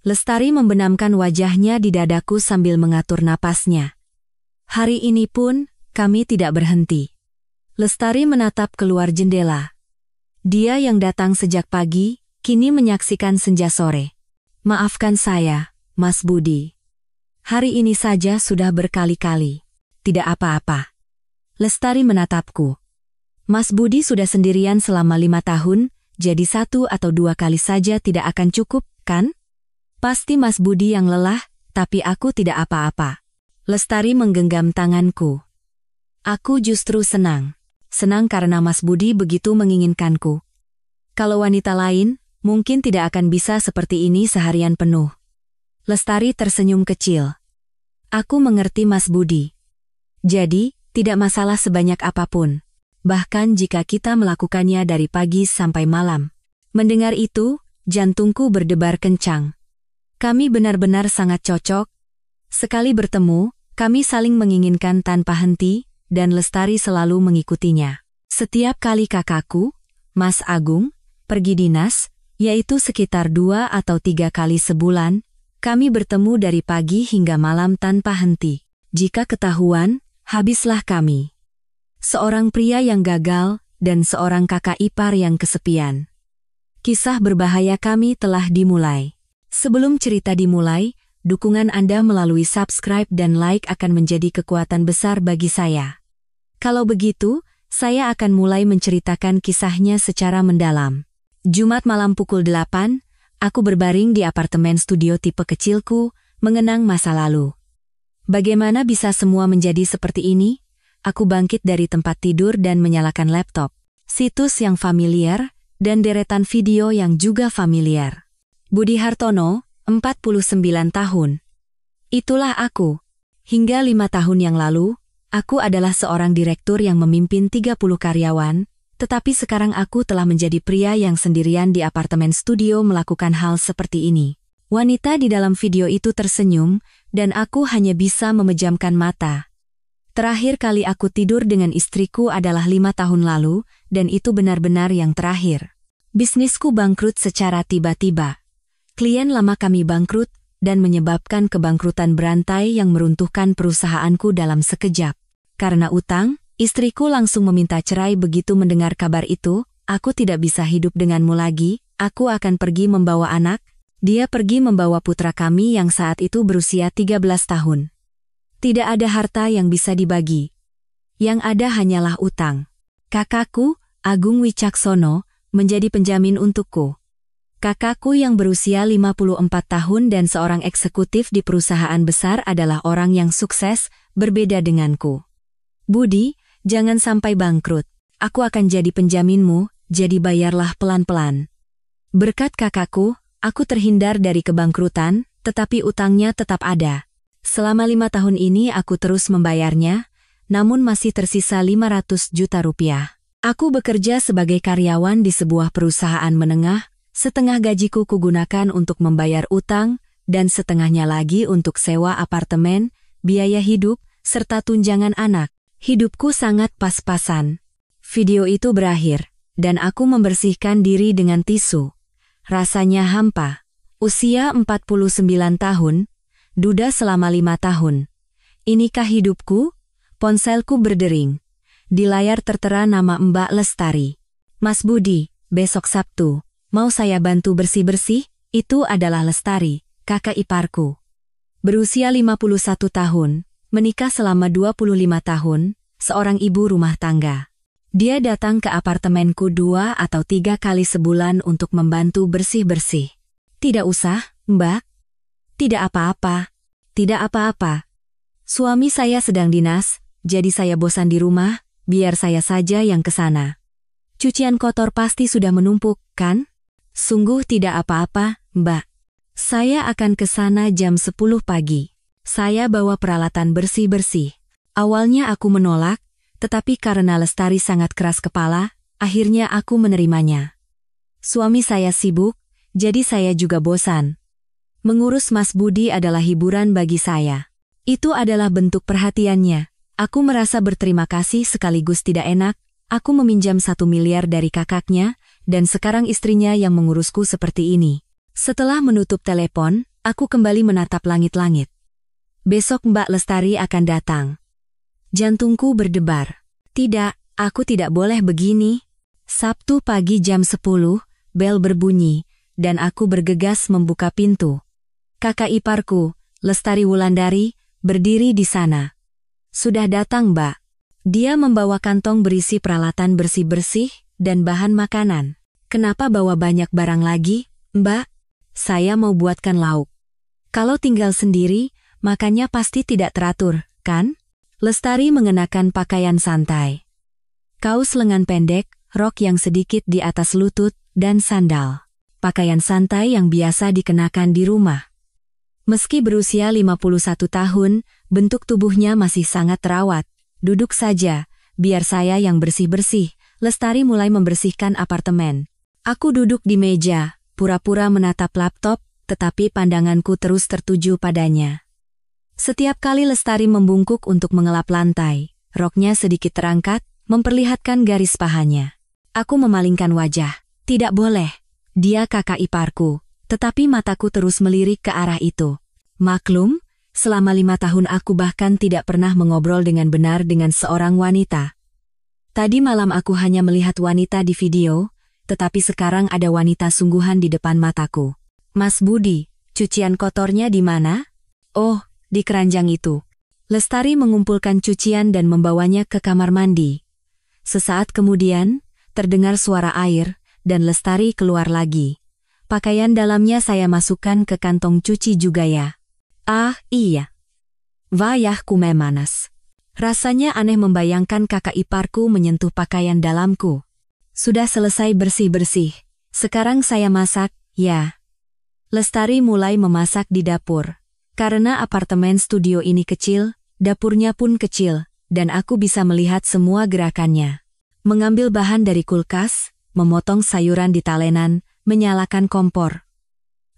Lestari membenamkan wajahnya di dadaku sambil mengatur napasnya. Hari ini pun, kami tidak berhenti. Lestari menatap keluar jendela. Dia yang datang sejak pagi, kini menyaksikan senja sore. Maafkan saya, Mas Budi. Hari ini saja sudah berkali-kali. Tidak apa-apa. Lestari menatapku. Mas Budi sudah sendirian selama 5 tahun, jadi 1 atau 2 kali saja tidak akan cukup, kan? Pasti Mas Budi yang lelah, tapi aku tidak apa-apa. Lestari menggenggam tanganku. Aku justru senang. Senang karena Mas Budi begitu menginginkanku. Kalau wanita lain, mungkin tidak akan bisa seperti ini seharian penuh. Lestari tersenyum kecil. Aku mengerti Mas Budi. Jadi, tidak masalah sebanyak apapun. Bahkan jika kita melakukannya dari pagi sampai malam. Mendengar itu, jantungku berdebar kencang. Kami benar-benar sangat cocok. Sekali bertemu, kami saling menginginkan tanpa henti, dan Lestari selalu mengikutinya. Setiap kali kakakku, Mas Agung, pergi dinas, yaitu sekitar 2 atau 3 kali sebulan, kami bertemu dari pagi hingga malam tanpa henti. Jika ketahuan, habislah kami. Seorang pria yang gagal, dan seorang kakak ipar yang kesepian. Kisah berbahaya kami telah dimulai. Sebelum cerita dimulai, dukungan Anda melalui subscribe dan like akan menjadi kekuatan besar bagi saya. Kalau begitu, saya akan mulai menceritakan kisahnya secara mendalam. Jumat malam pukul 8, aku berbaring di apartemen studio tipe kecilku, mengenang masa lalu. Bagaimana bisa semua menjadi seperti ini? Aku bangkit dari tempat tidur dan menyalakan laptop. Situs yang familiar, dan deretan video yang juga familiar. Budi Hartono, 49 tahun. Itulah aku. Hingga 5 tahun yang lalu, aku adalah seorang direktur yang memimpin 30 karyawan, tetapi sekarang aku telah menjadi pria yang sendirian di apartemen studio melakukan hal seperti ini. Wanita di dalam video itu tersenyum, dan aku hanya bisa memejamkan mata. Terakhir kali aku tidur dengan istriku adalah 5 tahun lalu, dan itu benar-benar yang terakhir. Bisnisku bangkrut secara tiba-tiba. Klien lama kami bangkrut, dan menyebabkan kebangkrutan berantai yang meruntuhkan perusahaanku dalam sekejap. Karena utang, istriku langsung meminta cerai begitu mendengar kabar itu. Aku tidak bisa hidup denganmu lagi, aku akan pergi membawa anak. Dia pergi membawa putra kami yang saat itu berusia 13 tahun. Tidak ada harta yang bisa dibagi. Yang ada hanyalah utang. Kakakku, Agung Wicaksono, menjadi penjamin untukku. Kakakku yang berusia 54 tahun dan seorang eksekutif di perusahaan besar adalah orang yang sukses, berbeda denganku. Budi, jangan sampai bangkrut. Aku akan jadi penjaminmu, jadi bayarlah pelan-pelan. Berkat kakakku, aku terhindar dari kebangkrutan, tetapi utangnya tetap ada. Selama 5 tahun ini aku terus membayarnya, namun masih tersisa 500 juta rupiah. Aku bekerja sebagai karyawan di sebuah perusahaan menengah. Setengah gajiku kugunakan untuk membayar utang, dan setengahnya lagi untuk sewa apartemen, biaya hidup, serta tunjangan anak. Hidupku sangat pas-pasan. Video itu berakhir, dan aku membersihkan diri dengan tisu. Rasanya hampa. Usia 49 tahun, duda selama 5 tahun. Inikah hidupku? Ponselku berdering. Di layar tertera nama Mbak Lestari. Mas Budi, besok Sabtu. Mau saya bantu bersih-bersih? Itu adalah Lestari, kakak iparku. Berusia 51 tahun, menikah selama 25 tahun, seorang ibu rumah tangga. Dia datang ke apartemenku 2 atau 3 kali sebulan untuk membantu bersih-bersih. Tidak usah, Mbak. Tidak apa-apa. Tidak apa-apa. Suami saya sedang dinas, jadi saya bosan di rumah, biar saya saja yang ke sana. Cucian kotor pasti sudah menumpuk, kan? Sungguh tidak apa-apa, Mbak. Saya akan ke sana jam 10 pagi. Saya bawa peralatan bersih-bersih. Awalnya aku menolak, tetapi karena Lestari sangat keras kepala, akhirnya aku menerimanya. Suami saya sibuk, jadi saya juga bosan. Mengurus Mas Budi adalah hiburan bagi saya. Itu adalah bentuk perhatiannya. Aku merasa berterima kasih sekaligus tidak enak. Aku meminjam 1 miliar dari kakaknya, dan sekarang istrinya yang mengurusku seperti ini. Setelah menutup telepon, Aku kembali menatap langit-langit. Besok Mbak Lestari akan datang. Jantungku berdebar. Tidak, aku tidak boleh begini. Sabtu pagi jam 10, bel berbunyi, dan aku bergegas membuka pintu. Kakak iparku, Lestari Wulandari, berdiri di sana. Sudah datang, Mbak. Dia membawa kantong berisi peralatan bersih-bersih dan bahan makanan. Kenapa bawa banyak barang lagi, Mbak? Saya mau buatkan lauk. Kalau tinggal sendiri, makannya pasti tidak teratur, kan? Lestari mengenakan pakaian santai. Kaos lengan pendek, rok yang sedikit di atas lutut, dan sandal. Pakaian santai yang biasa dikenakan di rumah. Meski berusia 51 tahun, bentuk tubuhnya masih sangat terawat. Duduk saja, biar saya yang bersih-bersih. Lestari mulai membersihkan apartemen. Aku duduk di meja, pura-pura menatap laptop, tetapi pandanganku terus tertuju padanya. Setiap kali Lestari membungkuk untuk mengelap lantai, roknya sedikit terangkat, memperlihatkan garis pahanya. Aku memalingkan wajah. Tidak boleh. Dia kakak iparku, tetapi mataku terus melirik ke arah itu. Maklum, selama 5 tahun aku bahkan tidak pernah mengobrol dengan benar dengan seorang wanita. Tadi malam aku hanya melihat wanita di video, tetapi sekarang ada wanita sungguhan di depan mataku. Mas Budi, cucian kotornya di mana? Oh, di keranjang itu. Lestari mengumpulkan cucian dan membawanya ke kamar mandi. Sesaat kemudian, terdengar suara air, dan Lestari keluar lagi. Pakaian dalamnya saya masukkan ke kantong cuci juga ya. Ah, iya. Wayahku memanas. Rasanya aneh membayangkan kakak iparku menyentuh pakaian dalamku. Sudah selesai bersih-bersih. Sekarang saya masak, ya. Lestari mulai memasak di dapur. Karena apartemen studio ini kecil, dapurnya pun kecil, dan aku bisa melihat semua gerakannya. Mengambil bahan dari kulkas, memotong sayuran di talenan, menyalakan kompor.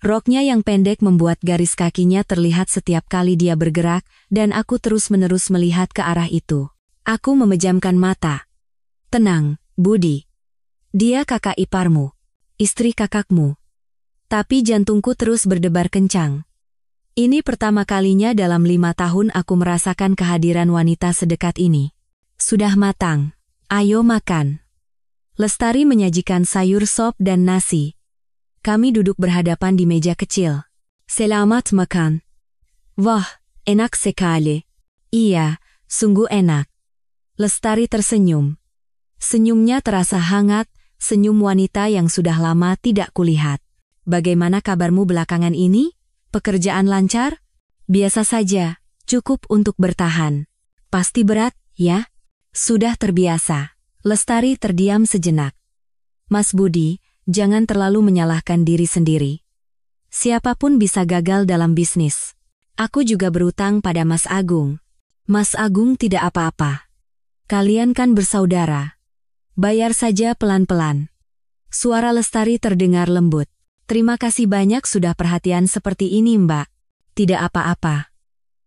Roknya yang pendek membuat garis kakinya terlihat setiap kali dia bergerak, dan aku terus-menerus melihat ke arah itu. Aku memejamkan mata. Tenang, Budi. Dia kakak iparmu, istri kakakmu. Tapi jantungku terus berdebar kencang. Ini pertama kalinya dalam 5 tahun aku merasakan kehadiran wanita sedekat ini. Sudah matang. Ayo makan. Lestari menyajikan sayur sop dan nasi. Kami duduk berhadapan di meja kecil. Selamat makan. Wah, enak sekali. Iya, sungguh enak. Lestari tersenyum. Senyumnya terasa hangat, senyum wanita yang sudah lama tidak kulihat. Bagaimana kabarmu belakangan ini? Pekerjaan lancar? Biasa saja, cukup untuk bertahan. Pasti berat, ya? Sudah terbiasa. Lestari terdiam sejenak. Mas Budi, jangan terlalu menyalahkan diri sendiri. Siapapun bisa gagal dalam bisnis. Aku juga berutang pada Mas Agung. Mas Agung tidak apa-apa. Kalian kan bersaudara. Bayar saja pelan-pelan. Suara Lestari terdengar lembut. Terima kasih banyak sudah perhatian seperti ini, Mbak. Tidak apa-apa.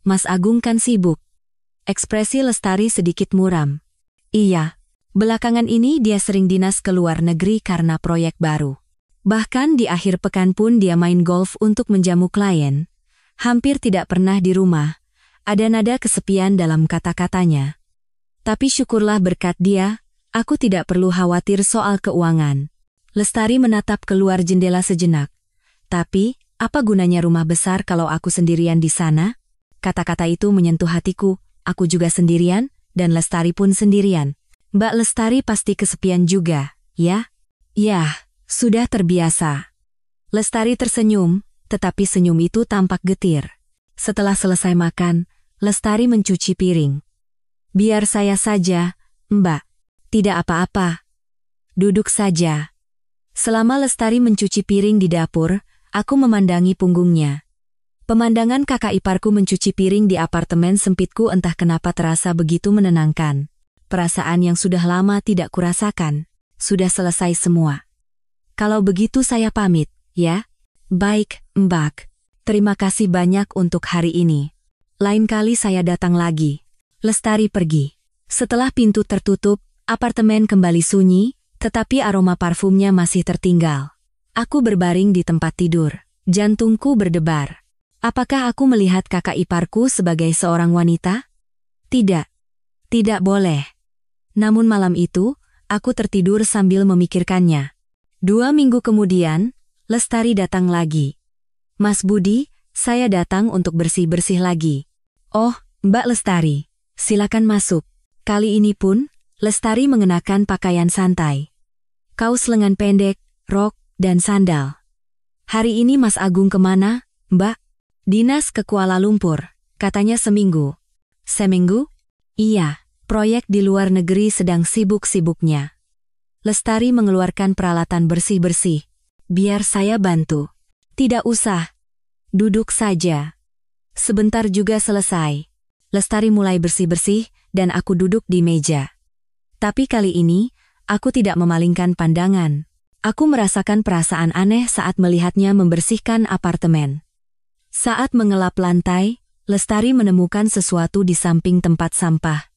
Mas Agung kan sibuk. Ekspresi Lestari sedikit muram. Iya, belakangan ini dia sering dinas ke luar negeri karena proyek baru. Bahkan di akhir pekan pun dia main golf untuk menjamu klien. Hampir tidak pernah di rumah. Ada nada kesepian dalam kata-katanya. Tapi syukurlah berkat dia, aku tidak perlu khawatir soal keuangan. Lestari menatap keluar jendela sejenak. Tapi, apa gunanya rumah besar kalau aku sendirian di sana? Kata-kata itu menyentuh hatiku, aku juga sendirian, dan Lestari pun sendirian. Mbak Lestari pasti kesepian juga, ya? Yah, sudah terbiasa. Lestari tersenyum, tetapi senyum itu tampak getir. Setelah selesai makan, Lestari mencuci piring. Biar saya saja, Mbak. Tidak apa-apa. Duduk saja. Selama Lestari mencuci piring di dapur, aku memandangi punggungnya. Pemandangan kakak iparku mencuci piring di apartemen sempitku entah kenapa terasa begitu menenangkan. Perasaan yang sudah lama tidak kurasakan. Sudah selesai semua. Kalau begitu saya pamit, ya? Baik, Mbak. Terima kasih banyak untuk hari ini. Lain kali saya datang lagi. Lestari pergi. Setelah pintu tertutup, apartemen kembali sunyi, tetapi aroma parfumnya masih tertinggal. Aku berbaring di tempat tidur. Jantungku berdebar. Apakah aku melihat kakak iparku sebagai seorang wanita? Tidak. Tidak boleh. Namun malam itu, aku tertidur sambil memikirkannya. 2 minggu kemudian, Lestari datang lagi. Mas Budi, saya datang untuk bersih-bersih lagi. Oh, Mbak Lestari, silakan masuk. Kali ini pun, Lestari mengenakan pakaian santai. Kaos lengan pendek, rok, dan sandal. Hari ini Mas Agung kemana, Mbak? Dinas ke Kuala Lumpur, katanya seminggu. Seminggu? Iya, proyek di luar negeri sedang sibuk-sibuknya. Lestari mengeluarkan peralatan bersih-bersih. Biar saya bantu. Tidak usah. Duduk saja. Sebentar juga selesai. Lestari mulai bersih-bersih dan aku duduk di meja. Tapi kali ini, aku tidak memalingkan pandangan. Aku merasakan perasaan aneh saat melihatnya membersihkan apartemen. Saat mengelap lantai, Lestari menemukan sesuatu di samping tempat sampah.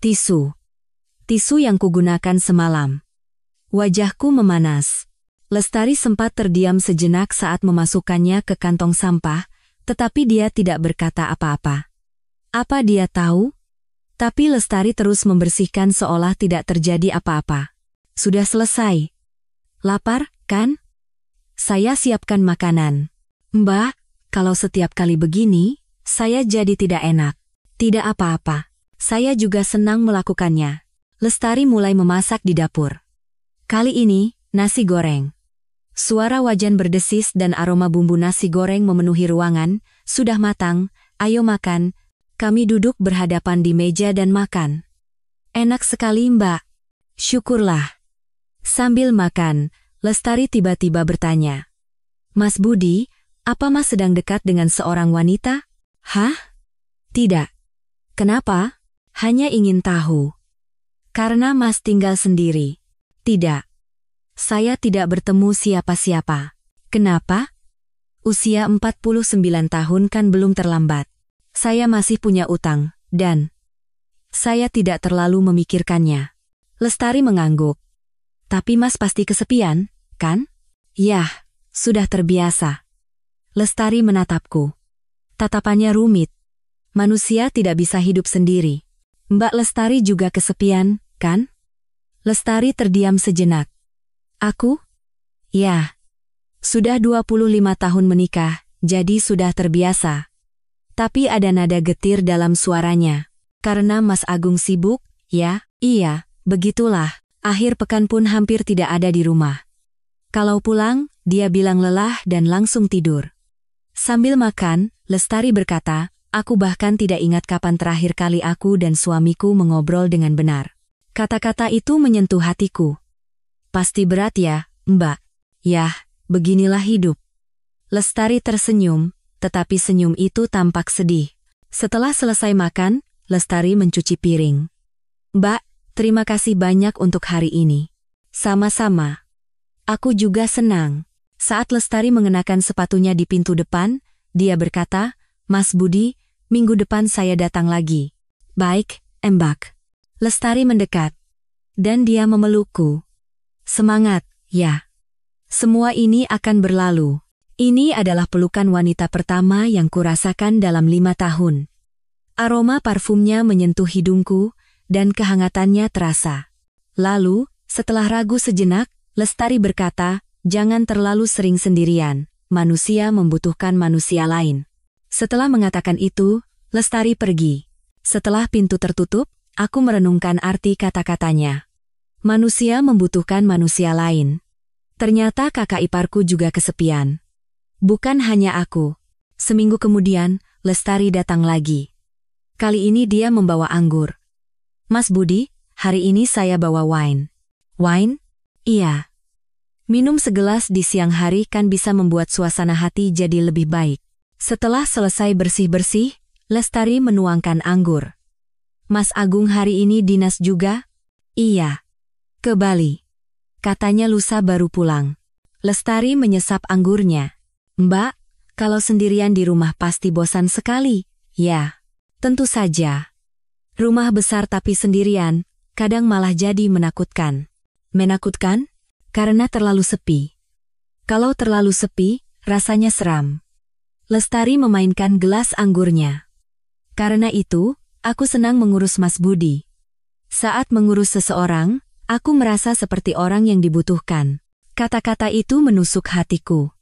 Tisu. Tisu yang kugunakan semalam. Wajahku memanas. Lestari sempat terdiam sejenak saat memasukkannya ke kantong sampah, tetapi dia tidak berkata apa-apa. Apa dia tahu? Tapi Lestari terus membersihkan seolah tidak terjadi apa-apa. Sudah selesai. Lapar, kan? Saya siapkan makanan. Mbak, kalau setiap kali begini, saya jadi tidak enak. Tidak apa-apa. Saya juga senang melakukannya. Lestari mulai memasak di dapur. Kali ini, nasi goreng. Suara wajan berdesis dan aroma bumbu nasi goreng memenuhi ruangan. Sudah matang, ayo makan. Kami duduk berhadapan di meja dan makan. Enak sekali, Mbak. Syukurlah. Sambil makan, Lestari tiba-tiba bertanya. Mas Budi, apa Mas sedang dekat dengan seorang wanita? Hah? Tidak. Kenapa? Hanya ingin tahu. Karena Mas tinggal sendiri. Tidak. Saya tidak bertemu siapa-siapa. Kenapa? Usia 49 tahun kan belum terlambat. Saya masih punya utang, dan saya tidak terlalu memikirkannya. Lestari mengangguk. Tapi Mas pasti kesepian, kan? Yah, sudah terbiasa. Lestari menatapku. Tatapannya rumit. Manusia tidak bisa hidup sendiri. Mbak Lestari juga kesepian, kan? Lestari terdiam sejenak. Aku? Ya. Sudah 25 tahun menikah, jadi sudah terbiasa. Tapi ada nada getir dalam suaranya. Karena Mas Agung sibuk, ya? Iya, begitulah. Akhir pekan pun hampir tidak ada di rumah. Kalau pulang, dia bilang lelah dan langsung tidur. Sambil makan, Lestari berkata, aku bahkan tidak ingat kapan terakhir kali aku dan suamiku mengobrol dengan benar. Kata-kata itu menyentuh hatiku. Pasti berat ya, Mbak. Yah, beginilah hidup. Lestari tersenyum, tetapi senyum itu tampak sedih. Setelah selesai makan, Lestari mencuci piring. Mbak, terima kasih banyak untuk hari ini. Sama-sama. Aku juga senang. Saat Lestari mengenakan sepatunya di pintu depan, dia berkata, Mas Budi, minggu depan saya datang lagi. Baik, Mbak. Lestari mendekat. Dan dia memelukku. Semangat, ya. Semua ini akan berlalu. Ini adalah pelukan wanita pertama yang kurasakan dalam 5 tahun. Aroma parfumnya menyentuh hidungku, dan kehangatannya terasa. Lalu, setelah ragu sejenak, Lestari berkata, jangan terlalu sering sendirian, manusia membutuhkan manusia lain. Setelah mengatakan itu, Lestari pergi. Setelah pintu tertutup, aku merenungkan arti kata-katanya. Manusia membutuhkan manusia lain. Ternyata kakak iparku juga kesepian. Bukan hanya aku. Seminggu kemudian, Lestari datang lagi. Kali ini dia membawa anggur. Mas Budi, hari ini saya bawa wine. Wine? Iya. Minum segelas di siang hari kan bisa membuat suasana hati jadi lebih baik. Setelah selesai bersih-bersih, Lestari menuangkan anggur. Mas Agung hari ini dinas juga? Iya. Ke Bali. Katanya lusa baru pulang. Lestari menyesap anggurnya. Mbak, kalau sendirian di rumah pasti bosan sekali. Ya, tentu saja. Rumah besar tapi sendirian, kadang malah jadi menakutkan. Menakutkan? Karena terlalu sepi. Kalau terlalu sepi, rasanya seram. Lestari memainkan gelas anggurnya. Karena itu, aku senang mengurus Mas Budi. Saat mengurus seseorang, aku merasa seperti orang yang dibutuhkan. Kata-kata itu menusuk hatiku.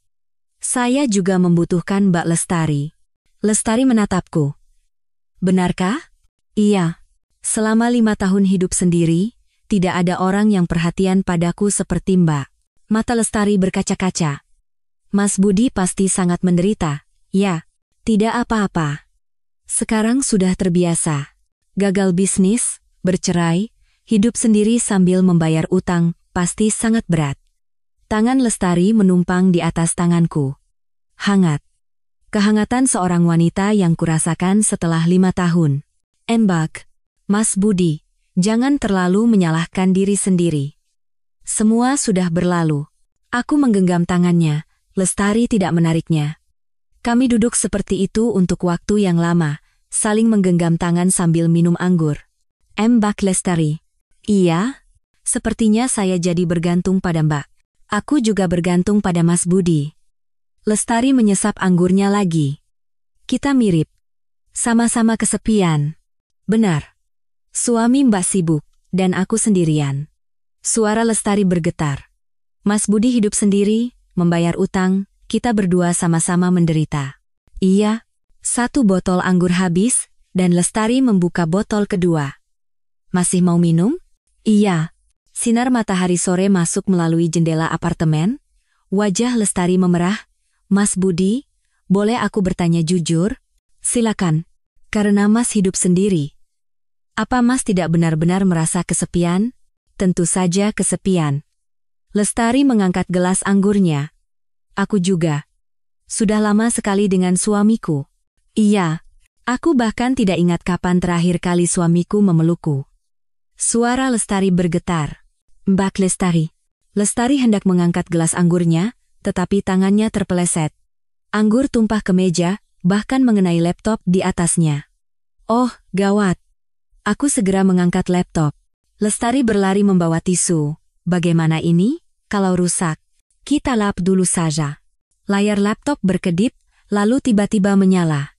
Saya juga membutuhkan Mbak Lestari. Lestari menatapku. Benarkah? Iya. Selama 5 tahun hidup sendiri, tidak ada orang yang perhatian padaku seperti Mbak. Mata Lestari berkaca-kaca. Mas Budi pasti sangat menderita. Ya, tidak apa-apa. Sekarang sudah terbiasa. Gagal bisnis, bercerai, hidup sendiri sambil membayar utang, pasti sangat berat. Tangan Lestari menumpang di atas tanganku. Hangat. Kehangatan seorang wanita yang kurasakan setelah 5 tahun. Mbak, Mas Budi, jangan terlalu menyalahkan diri sendiri. Semua sudah berlalu. Aku menggenggam tangannya, Lestari tidak menariknya. Kami duduk seperti itu untuk waktu yang lama, saling menggenggam tangan sambil minum anggur. Mbak Lestari. Iya? Sepertinya saya jadi bergantung pada Mbak. Aku juga bergantung pada Mas Budi. Lestari menyesap anggurnya lagi. Kita mirip. Sama-sama kesepian. Benar. Suami Mbak sibuk, dan aku sendirian. Suara Lestari bergetar. Mas Budi hidup sendiri, membayar utang, kita berdua sama-sama menderita. Iya, 1 botol anggur habis, dan Lestari membuka botol kedua. Masih mau minum? Iya. Sinar matahari sore masuk melalui jendela apartemen. Wajah Lestari memerah. Mas Budi, boleh aku bertanya jujur? Silakan. Karena Mas hidup sendiri. Apa Mas tidak benar-benar merasa kesepian? Tentu saja kesepian. Lestari mengangkat gelas anggurnya. Aku juga. Sudah lama sekali dengan suamiku. Iya, aku bahkan tidak ingat kapan terakhir kali suamiku memelukku. Suara Lestari bergetar. Mbak Lestari. Lestari hendak mengangkat gelas anggurnya, tetapi tangannya terpeleset. Anggur tumpah ke meja, bahkan mengenai laptop di atasnya. Oh, gawat. Aku segera mengangkat laptop. Lestari berlari membawa tisu. Bagaimana ini? Kalau rusak, kita lap dulu saja. Layar laptop berkedip, lalu tiba-tiba menyala.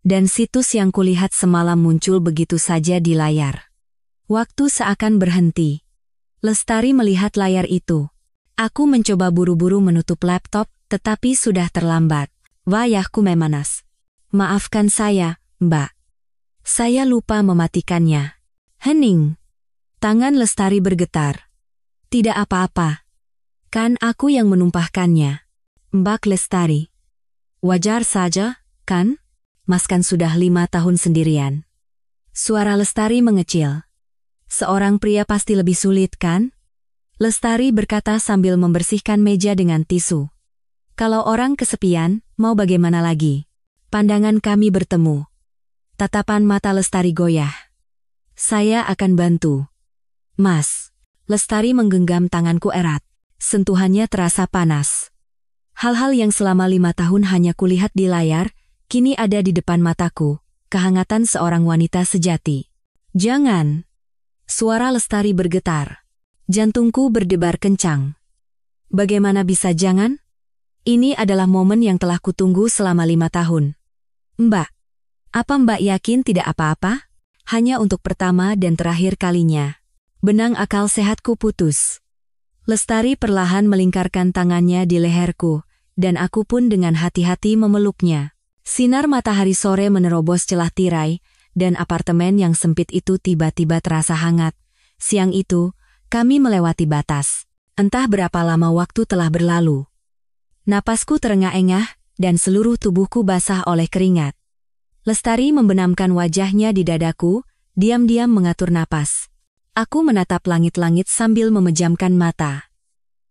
Dan situs yang kulihat semalam muncul begitu saja di layar. Waktu seakan berhenti. Lestari melihat layar itu. Aku mencoba buru-buru menutup laptop, tetapi sudah terlambat. Wayahku memanas. Maafkan saya, Mbak. Saya lupa mematikannya. Hening. Tangan Lestari bergetar. Tidak apa-apa. Kan aku yang menumpahkannya. Mbak Lestari. Wajar saja, kan? Mas kan sudah 5 tahun sendirian. Suara Lestari mengecil. Seorang pria pasti lebih sulit, kan? Lestari berkata sambil membersihkan meja dengan tisu. Kalau orang kesepian, mau bagaimana lagi? Pandangan kami bertemu. Tatapan mata Lestari goyah. Saya akan bantu. Mas. Lestari menggenggam tanganku erat. Sentuhannya terasa panas. Hal-hal yang selama 5 tahun hanya kulihat di layar, kini ada di depan mataku. Kehangatan seorang wanita sejati. Jangan. Suara Lestari bergetar. Jantungku berdebar kencang. Bagaimana bisa jangan? Ini adalah momen yang telah kutunggu selama 5 tahun. Mbak. Apa Mbak yakin tidak apa-apa? Hanya untuk pertama dan terakhir kalinya. Benang akal sehatku putus. Lestari perlahan melingkarkan tangannya di leherku, dan aku pun dengan hati-hati memeluknya. Sinar matahari sore menerobos celah tirai, dan apartemen yang sempit itu tiba-tiba terasa hangat. Siang itu, kami melewati batas. Entah berapa lama waktu telah berlalu. Napasku terengah-engah, dan seluruh tubuhku basah oleh keringat. Lestari membenamkan wajahnya di dadaku, diam-diam mengatur napas. Aku menatap langit-langit sambil memejamkan mata.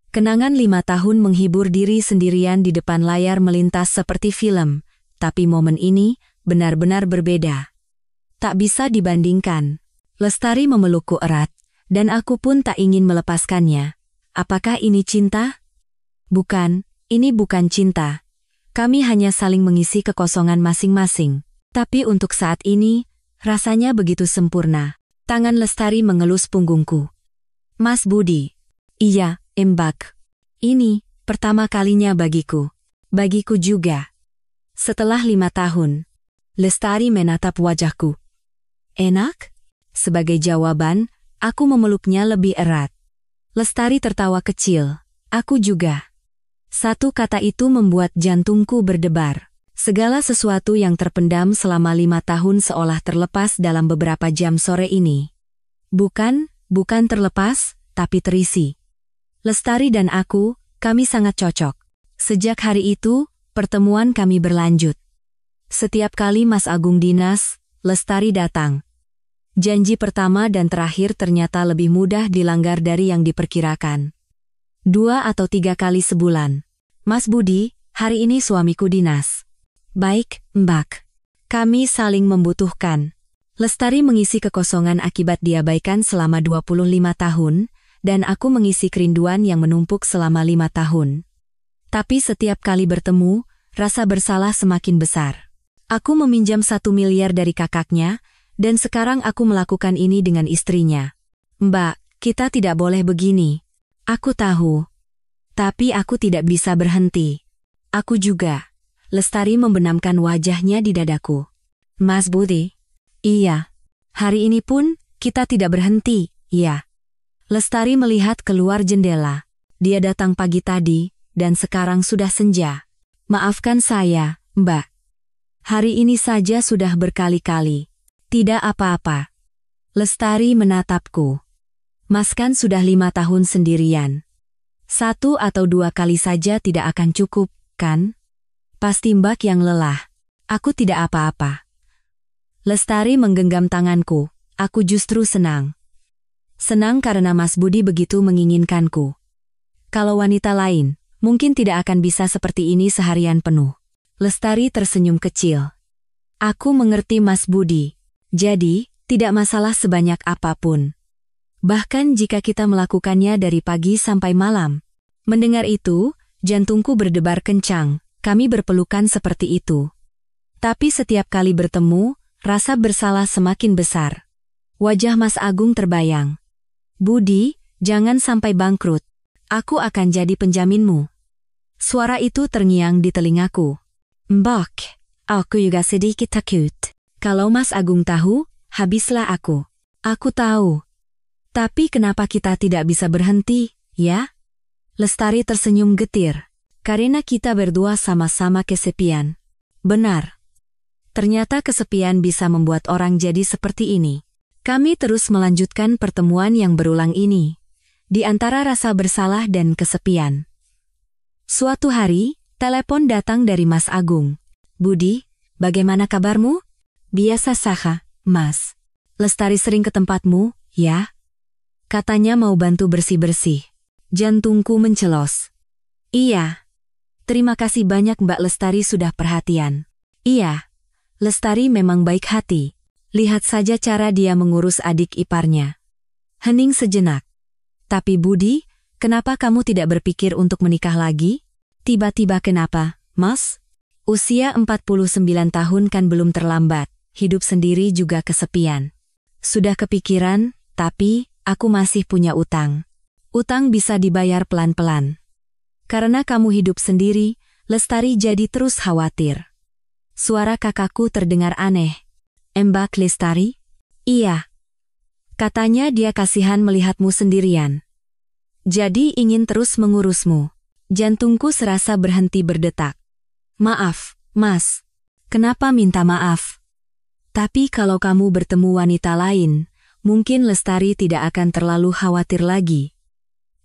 Kenangan 5 tahun menghibur diri sendirian di depan layar melintas seperti film, tapi momen ini benar-benar berbeda. Tak bisa dibandingkan. Lestari memelukku erat, dan aku pun tak ingin melepaskannya. Apakah ini cinta? Bukan, ini bukan cinta. Kami hanya saling mengisi kekosongan masing-masing. Tapi untuk saat ini, rasanya begitu sempurna. Tangan Lestari mengelus punggungku. Mas Budi. Iya, Mbak. Ini pertama kalinya bagiku. Bagiku juga. Setelah 5 tahun, Lestari menatap wajahku. Enak? Sebagai jawaban, aku memeluknya lebih erat. Lestari tertawa kecil. Aku juga. Satu kata itu membuat jantungku berdebar. Segala sesuatu yang terpendam selama 5 tahun seolah terlepas dalam beberapa jam sore ini. Bukan terlepas, tapi terisi. Lestari dan aku, kami sangat cocok. Sejak hari itu, pertemuan kami berlanjut. Setiap kali Mas Agung dinas, Lestari datang. Janji pertama dan terakhir ternyata lebih mudah dilanggar dari yang diperkirakan. 2 atau 3 kali sebulan. Mas Budi, hari ini suamiku dinas. Baik, Mbak. Kami saling membutuhkan. Lestari mengisi kekosongan akibat diabaikan selama 25 tahun, dan aku mengisi kerinduan yang menumpuk selama 5 tahun. Tapi setiap kali bertemu, rasa bersalah semakin besar. Aku meminjam 1 miliar dari kakaknya, dan sekarang aku melakukan ini dengan istrinya. Mbak, kita tidak boleh begini. Aku tahu. Tapi aku tidak bisa berhenti. Aku juga. Lestari membenamkan wajahnya di dadaku. Mas Budi? Iya. Hari ini pun, kita tidak berhenti, ya. Lestari melihat keluar jendela. Dia datang pagi tadi, dan sekarang sudah senja. Maafkan saya, Mbak. Hari ini saja sudah berkali-kali. Tidak apa-apa. Lestari menatapku. Mas kan sudah 5 tahun sendirian. 1 atau 2 kali saja tidak akan cukup, kan? Pasti Mbak yang lelah. Aku tidak apa-apa. Lestari menggenggam tanganku. Aku justru senang. Senang karena Mas Budi begitu menginginkanku. Kalau wanita lain, mungkin tidak akan bisa seperti ini seharian penuh. Lestari tersenyum kecil. Aku mengerti Mas Budi. Jadi, tidak masalah sebanyak apapun. Bahkan jika kita melakukannya dari pagi sampai malam. Mendengar itu, jantungku berdebar kencang. Kami berpelukan seperti itu. Tapi setiap kali bertemu, rasa bersalah semakin besar. Wajah Mas Agung terbayang. Budi, jangan sampai bangkrut. Aku akan jadi penjaminmu. Suara itu terngiang di telingaku. Mbak, aku juga sedikit takut. Kalau Mas Agung tahu, habislah aku. Aku tahu. Tapi kenapa kita tidak bisa berhenti, ya? Lestari tersenyum getir. Karena kita berdua sama-sama kesepian. Benar. Ternyata kesepian bisa membuat orang jadi seperti ini. Kami terus melanjutkan pertemuan yang berulang ini. Di antara rasa bersalah dan kesepian. Suatu hari, telepon datang dari Mas Agung. Budi, bagaimana kabarmu? Biasa saja, Mas. Lestari sering ke tempatmu, ya? Katanya mau bantu bersih-bersih. Jantungku mencelos. Iya. Terima kasih banyak Mbak Lestari sudah perhatian. Iya. Lestari memang baik hati. Lihat saja cara dia mengurus adik iparnya. Hening sejenak. Tapi Budi, kenapa kamu tidak berpikir untuk menikah lagi? Tiba-tiba kenapa, Mas? Usia 49 tahun kan belum terlambat. Hidup sendiri juga kesepian. Sudah kepikiran, tapi aku masih punya utang. Utang bisa dibayar pelan-pelan. Karena kamu hidup sendiri, Lestari jadi terus khawatir. Suara kakakku terdengar aneh. Mbak Lestari? Iya. Katanya dia kasihan melihatmu sendirian. Jadi ingin terus mengurusmu. Jantungku serasa berhenti berdetak. Maaf, Mas. Kenapa minta maaf? Tapi kalau kamu bertemu wanita lain, mungkin Lestari tidak akan terlalu khawatir lagi.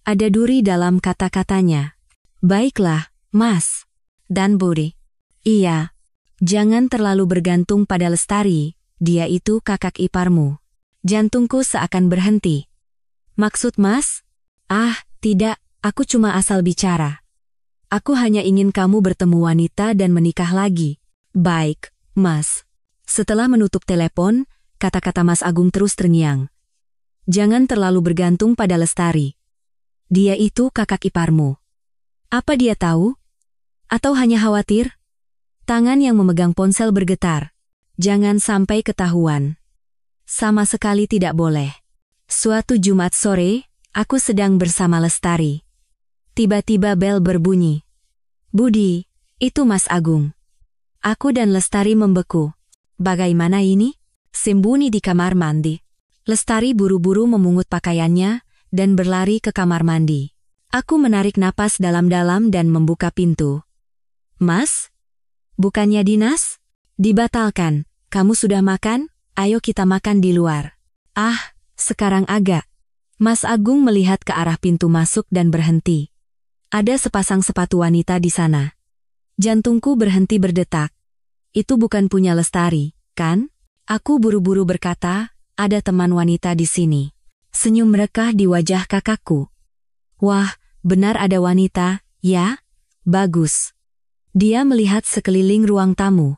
Ada duri dalam kata-katanya. Baiklah, Mas. Dan Budi. Iya. Jangan terlalu bergantung pada Lestari, dia itu kakak iparmu. Jantungku seakan berhenti. Maksud Mas? Ah, tidak, aku cuma asal bicara. Aku hanya ingin kamu bertemu wanita dan menikah lagi. Baik, Mas. Setelah menutup telepon, kata-kata Mas Agung terus terngiang. Jangan terlalu bergantung pada Lestari. Dia itu kakak iparmu. Apa dia tahu? Atau hanya khawatir? Tangan yang memegang ponsel bergetar. Jangan sampai ketahuan. Sama sekali tidak boleh. Suatu Jumat sore, aku sedang bersama Lestari. Tiba-tiba bel berbunyi. Budi, itu Mas Agung. Aku dan Lestari membeku. Bagaimana ini? Sembunyi di kamar mandi. Lestari buru-buru memungut pakaiannya dan berlari ke kamar mandi. Aku menarik napas dalam-dalam dan membuka pintu. Mas? Bukannya dinas? Dibatalkan. Kamu sudah makan? Ayo kita makan di luar. Ah, sekarang agak. Mas Agung melihat ke arah pintu masuk dan berhenti. Ada sepasang sepatu wanita di sana. Jantungku berhenti berdetak. Itu bukan punya Lestari, kan? Aku buru-buru berkata, ada teman wanita di sini. Senyum merekah di wajah kakakku. Wah, benar ada wanita, ya? Bagus. Dia melihat sekeliling ruang tamu.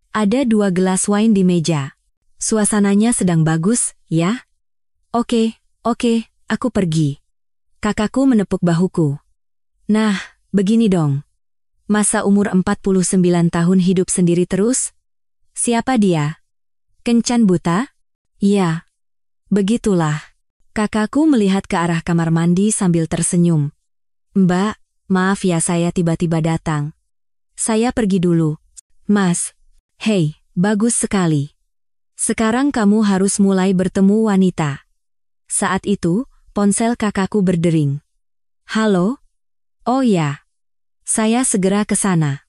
Ada 2 gelas wine di meja. Suasananya sedang bagus, ya? Oke, aku pergi. Kakakku menepuk bahuku. Nah, begini dong. Masa umur 49 tahun hidup sendiri terus? Siapa dia? Kencan buta? Iya. Begitulah. Kakakku melihat ke arah kamar mandi sambil tersenyum. Mbak, maaf ya saya tiba-tiba datang. Saya pergi dulu. Mas. Hei, bagus sekali. Sekarang kamu harus mulai bertemu wanita. Saat itu, ponsel kakakku berdering. Halo? Oh ya. Saya segera ke sana.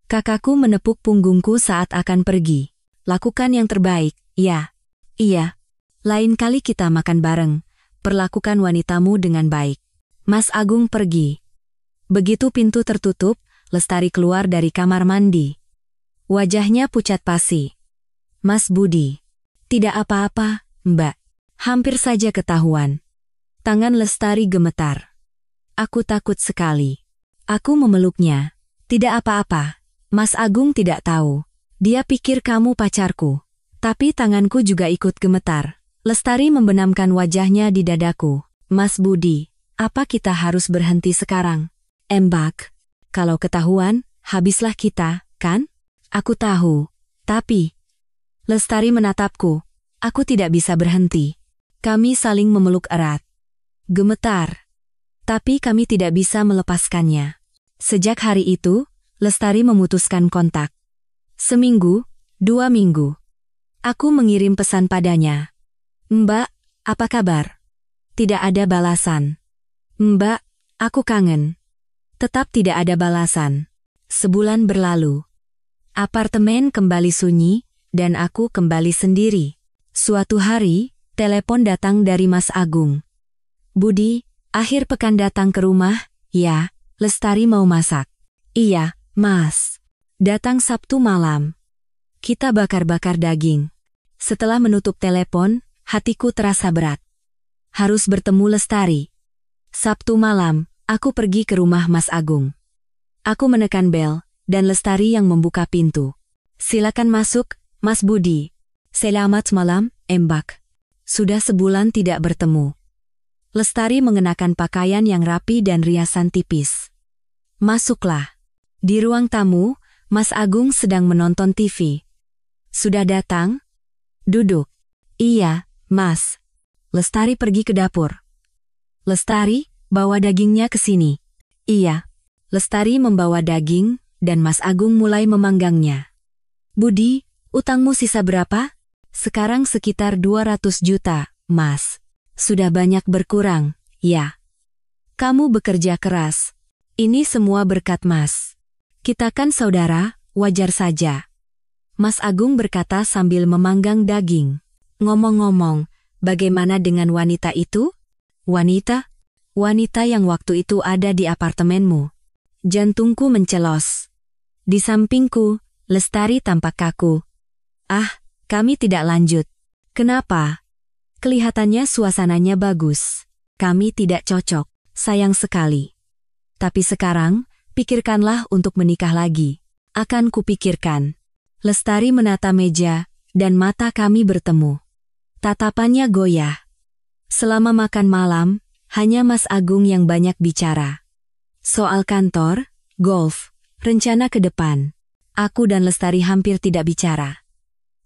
Kakakku menepuk punggungku saat akan pergi. Lakukan yang terbaik, ya. Iya. Lain kali kita makan bareng. Perlakukan wanitamu dengan baik. Mas Agung pergi. Begitu pintu tertutup, Lestari keluar dari kamar mandi. Wajahnya pucat pasi. Mas Budi. Tidak apa-apa, Mbak. Hampir saja ketahuan. Tangan Lestari gemetar. Aku takut sekali. Aku memeluknya. Tidak apa-apa. Mas Agung tidak tahu. Dia pikir kamu pacarku. Tapi tanganku juga ikut gemetar. Lestari membenamkan wajahnya di dadaku. Mas Budi, apa kita harus berhenti sekarang? Embak. Kalau ketahuan, habislah kita, kan? Aku tahu. Tapi... Lestari menatapku. Aku tidak bisa berhenti. Kami saling memeluk erat. Gemetar. Tapi kami tidak bisa melepaskannya. Sejak hari itu, Lestari memutuskan kontak. Seminggu, 2 minggu. Aku mengirim pesan padanya. Mbak, apa kabar? Tidak ada balasan. Mbak, aku kangen. Tetap tidak ada balasan. Sebulan berlalu. Apartemen kembali sunyi, dan aku kembali sendiri. Suatu hari, telepon datang dari Mas Agung. Budi, akhir pekan datang ke rumah, ya, Lestari mau masak. Iya, Mas. Datang Sabtu malam. Kita bakar-bakar daging. Setelah menutup telepon, hatiku terasa berat. Harus bertemu Lestari. Sabtu malam, aku pergi ke rumah Mas Agung. Aku menekan bel, dan Lestari yang membuka pintu. Silakan masuk, Mas Budi. Selamat malam, Embak. Sudah sebulan tidak bertemu. Lestari mengenakan pakaian yang rapi dan riasan tipis. Masuklah. Di ruang tamu, Mas Agung sedang menonton TV. Sudah datang? Duduk. Iya, Mas. Lestari pergi ke dapur. Lestari, bawa dagingnya ke sini. Iya. Lestari membawa daging, dan Mas Agung mulai memanggangnya. Budi, utangmu sisa berapa? Sekarang sekitar 200 juta, Mas. Sudah banyak berkurang, ya. Kamu bekerja keras. Ini semua berkat Mas. Kita kan saudara, wajar saja. Mas Agung berkata sambil memanggang daging. Ngomong-ngomong, bagaimana dengan wanita itu? Wanita? Wanita yang waktu itu ada di apartemenmu. Jantungku mencelos. Di sampingku, Lestari tampak kaku. Ah, kami tidak lanjut. Kenapa? Kelihatannya suasananya bagus. Kami tidak cocok, sayang sekali. Tapi sekarang, pikirkanlah untuk menikah lagi. Akan kupikirkan. Lestari menata meja, dan mata kami bertemu. Tatapannya goyah. Selama makan malam, hanya Mas Agung yang banyak bicara. Soal kantor, golf, rencana ke depan. Aku dan Lestari hampir tidak bicara.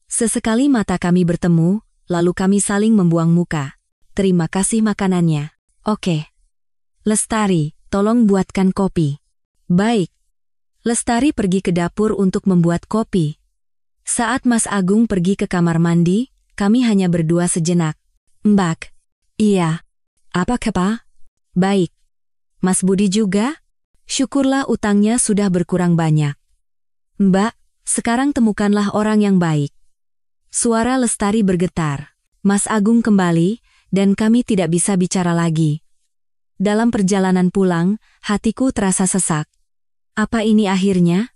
Sesekali mata kami bertemu, lalu kami saling membuang muka. Terima kasih makanannya. Oke. Lestari, tolong buatkan kopi. Baik. Lestari pergi ke dapur untuk membuat kopi. Saat Mas Agung pergi ke kamar mandi, kami hanya berdua sejenak. Mbak. Iya. Apa kabar? Baik. Mas Budi juga? Syukurlah utangnya sudah berkurang banyak. Mbak, sekarang temukanlah orang yang baik. Suara Lestari bergetar. Mas Agung kembali, dan kami tidak bisa bicara lagi. Dalam perjalanan pulang, hatiku terasa sesak. Apa ini akhirnya?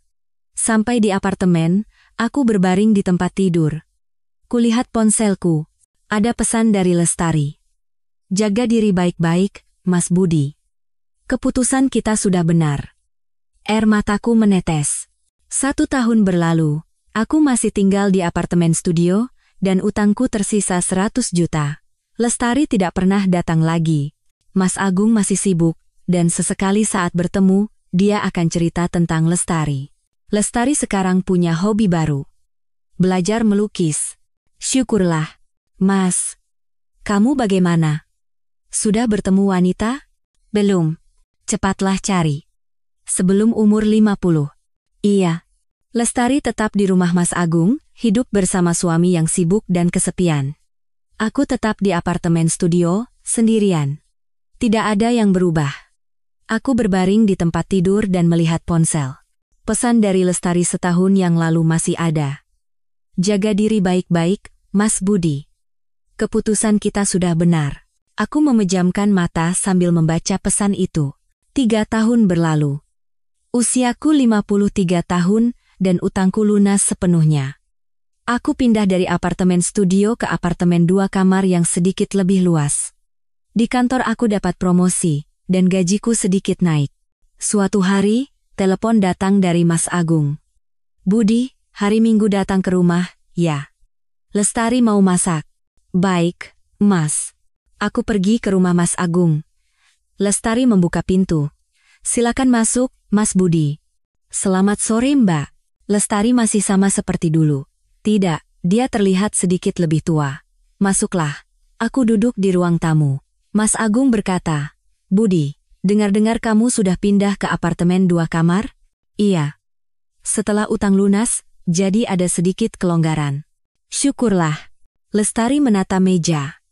Sampai di apartemen, aku berbaring di tempat tidur. Kulihat ponselku. Ada pesan dari Lestari. Jaga diri baik-baik, Mas Budi. Keputusan kita sudah benar. Air mataku menetes. 1 tahun berlalu, aku masih tinggal di apartemen studio, dan utangku tersisa 100 juta. Lestari tidak pernah datang lagi. Mas Agung masih sibuk, dan sesekali saat bertemu, dia akan cerita tentang Lestari. Lestari sekarang punya hobi baru. Belajar melukis. Syukurlah. Mas, kamu bagaimana? Sudah bertemu wanita? Belum. Cepatlah cari. Sebelum umur 50. Iya. Lestari tetap di rumah Mas Agung, hidup bersama suami yang sibuk dan kesepian. Aku tetap di apartemen studio, sendirian. Tidak ada yang berubah. Aku berbaring di tempat tidur dan melihat ponsel. Pesan dari Lestari setahun yang lalu masih ada. Jaga diri baik-baik, Mas Budi. Keputusan kita sudah benar. Aku memejamkan mata sambil membaca pesan itu. 3 tahun berlalu. Usiaku 53 tahun dan utangku lunas sepenuhnya. Aku pindah dari apartemen studio ke apartemen 2 kamar yang sedikit lebih luas. Di kantor aku dapat promosi, dan gajiku sedikit naik. Suatu hari, telepon datang dari Mas Agung. Budi, hari Minggu datang ke rumah, ya. Lestari mau masak. Baik, Mas. Aku pergi ke rumah Mas Agung. Lestari membuka pintu. Silakan masuk, Mas Budi. Selamat sore, Mbak. Lestari masih sama seperti dulu. Tidak, dia terlihat sedikit lebih tua. Masuklah. Aku duduk di ruang tamu. Mas Agung berkata, Budi, dengar-dengar kamu sudah pindah ke apartemen 2 kamar? Iya. Setelah utang lunas, jadi ada sedikit kelonggaran. Syukurlah. Lestari menata meja.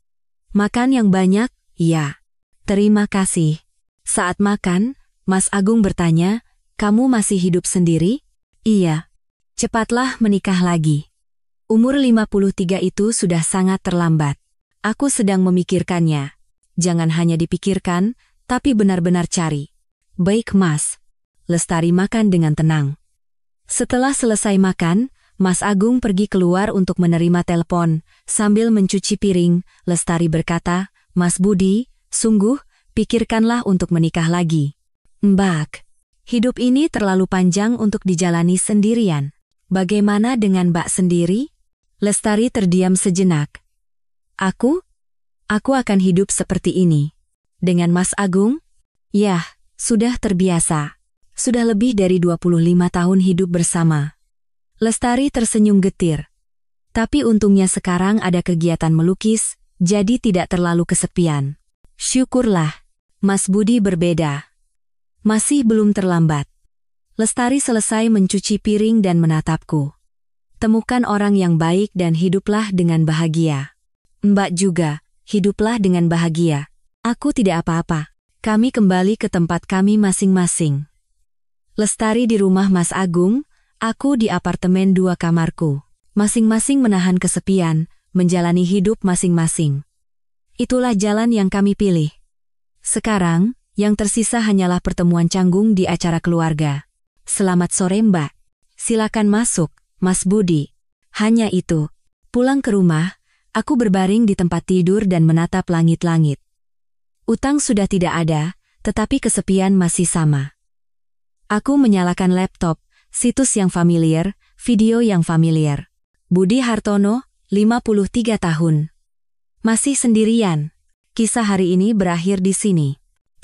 Makan yang banyak? Iya. Terima kasih. Saat makan, Mas Agung bertanya, kamu masih hidup sendiri? Iya. Cepatlah menikah lagi. Umur 53 itu sudah sangat terlambat. Aku sedang memikirkannya. Jangan hanya dipikirkan, tapi benar-benar cari. Baik, Mas. Lestari makan dengan tenang. Setelah selesai makan, Mas Agung pergi keluar untuk menerima telepon. Sambil mencuci piring, Lestari berkata, Mas Budi, sungguh, pikirkanlah untuk menikah lagi. Mbak, hidup ini terlalu panjang untuk dijalani sendirian. Bagaimana dengan Mbak sendiri? Lestari terdiam sejenak. Aku akan hidup seperti ini. Dengan Mas Agung? Yah, sudah terbiasa. Sudah lebih dari 25 tahun hidup bersama. Lestari tersenyum getir. Tapi untungnya sekarang ada kegiatan melukis, jadi tidak terlalu kesepian. Syukurlah. Mas Budi berbeda. Masih belum terlambat. Lestari selesai mencuci piring dan menatapku. Temukan orang yang baik dan hiduplah dengan bahagia. Mbak juga. Hiduplah dengan bahagia. Aku tidak apa-apa. Kami kembali ke tempat kami masing-masing. Lestari di rumah Mas Agung, aku di apartemen 2 kamarku. Masing-masing menahan kesepian, menjalani hidup masing-masing. Itulah jalan yang kami pilih. Sekarang, yang tersisa hanyalah pertemuan canggung di acara keluarga. Selamat sore, Mbak. Silakan masuk, Mas Budi. Hanya itu. Pulang ke rumah, aku berbaring di tempat tidur dan menatap langit-langit. Utang sudah tidak ada, tetapi kesepian masih sama. Aku menyalakan laptop, situs yang familiar, video yang familiar. Budi Hartono, 53 tahun. Masih sendirian. Kisah hari ini berakhir di sini.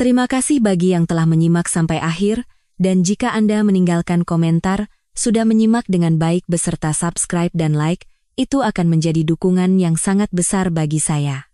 Terima kasih bagi yang telah menyimak sampai akhir, dan jika Anda meninggalkan komentar, sudah menyimak dengan baik beserta subscribe dan like, itu akan menjadi dukungan yang sangat besar bagi saya.